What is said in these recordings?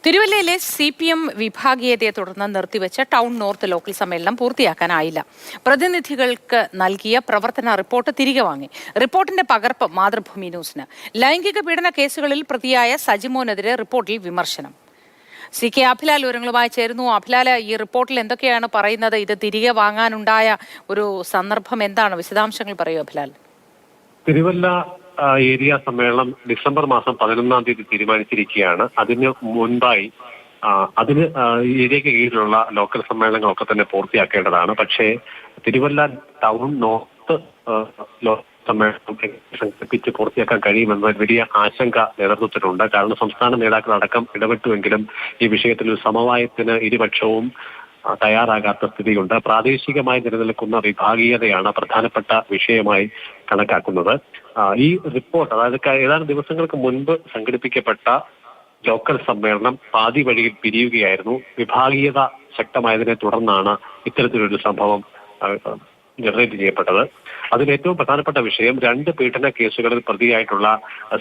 തിരുവല്ലയിലെ CPM വിഭാഗീയതയെ തുടർന്ന് നിർത്തിവെച്ച town north local സമ്മേളനം പൂർത്തിയാക്കാനായില്ല. പ്രതിനിധികൾക്ക് നൽകിയ പ്രവർത്തന റിപ്പോർട്ട് തിരികെ വാങ്ങി. റിപ്പോർട്ടിന്റെ പകർപ്പ് മാതൃഭൂമി ന്യൂസിന്. ലൈംഗിക പീഡന കേസുകളിൽ പ്രതിയായ സജിമോനെതിരെ റിപ്പോർട്ടിൽ വിമർശനം. CK അഭിലാൽ വിവരങ്ങളുമായി ചേരുന്നു. അഭിലാൽ, ഈ റിപ്പോർട്ടിൽ എന്തൊക്കെയാണ് പറയുന്നത്? ഇത് തിരികെ വാങ്ങാനുണ്ടായ ഒരു സന്ദർഭം എന്താണ്? വിശദാംശങ്ങൾ പറയൂ അഭിലാൽ. തിരുവല്ല ഏരിയ സമ്മേളനം ഡിസംബർ മാസം 11-ാം തീയതി തീരുമാനിച്ചിരിക്കുകയാണ്. അതിന് മുൻപായി ഏരിയയ്ക്ക് കീഴിലുള്ള ലോക്കൽ സമ്മേളനങ്ങളൊക്കെ തന്നെ പൂർത്തിയാക്കേണ്ടതാണ്. പക്ഷേ തിരുവല്ല ടൗൺ നോർത്ത് സമ്മേളനം സംഘടിപ്പിച്ച് പൂർത്തിയാക്കാൻ കഴിയുമെന്ന വലിയ ആശങ്ക നേതൃത്വത്തിനുണ്ട്. കാരണം സംസ്ഥാന നേതാക്കളടക്കം ഇടപെട്ടുവെങ്കിലും ഈ വിഷയത്തിൽ ഒരു സമവായത്തിന് ഇരുപക്ഷവും തയ്യാറാകാത്ത സ്ഥിതിയുണ്ട്. പ്രാദേശികമായി നിലനിൽക്കുന്ന വിഭാഗീയതയാണ് പ്രധാനപ്പെട്ട വിഷയമായി കണക്കാക്കുന്നത്. ഈ റിപ്പോർട്ട്, അതായത് ഏതാനും ദിവസങ്ങൾക്ക് മുൻപ് സംഘടിപ്പിക്കപ്പെട്ട ലോക്കൽ സമ്മേളനം പാതി വഴിയിൽ പിരിയുകയായിരുന്നു. വിഭാഗീയത ശക്തമായതിനെ തുടർന്നാണ് ഇത്തരത്തിലൊരു സംഭവം ജനറേറ്റ് ചെയ്യപ്പെട്ടത്. അതിൽ ഏറ്റവും പ്രധാനപ്പെട്ട വിഷയം 2 പീഡന കേസുകളിൽ പ്രതിയായിട്ടുള്ള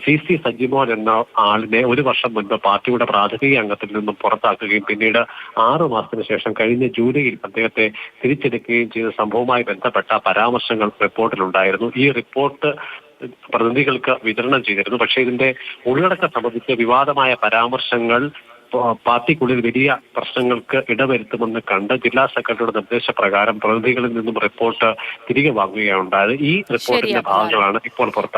CC സജിമോൻ എന്ന ആളിനെ 1 വർഷം മുൻപ് പാർട്ടിയുടെ പ്രാഥമിക അംഗത്തിൽ നിന്നും പുറത്താക്കുകയും പിന്നീട് 6 മാസത്തിന് ശേഷം കഴിഞ്ഞ ജൂലൈയിൽ അദ്ദേഹത്തെ തിരിച്ചെടുക്കുകയും ചെയ്ത സംഭവവുമായി ബന്ധപ്പെട്ട പരാമർശങ്ങൾ റിപ്പോർട്ടിലുണ്ടായിരുന്നു. ഈ റിപ്പോർട്ട് പ്രതിനിധികൾക്ക് വിതരണം ചെയ്തിരുന്നു. പക്ഷേ ഇതിന്റെ ഉള്ളടക്കം സംബന്ധിച്ച് വിവാദമായ പരാമർശങ്ങൾ പാർട്ടിക്കുള്ളിൽ വലിയ പ്രശ്നങ്ങൾക്ക് ഇടവരുത്തുമെന്ന് കണ്ട് ജില്ലാ സെക്രട്ടറിയുടെ നിർദ്ദേശപ്രകാരം പ്രതിനിധികളിൽ നിന്നും റിപ്പോർട്ട് തിരികെ വാങ്ങുകയാണ് ഉണ്ടായത്. ഈ റിപ്പോർട്ടിന്റെ ഭാഗങ്ങളാണ് ഇപ്പോൾ പുറത്തായത്.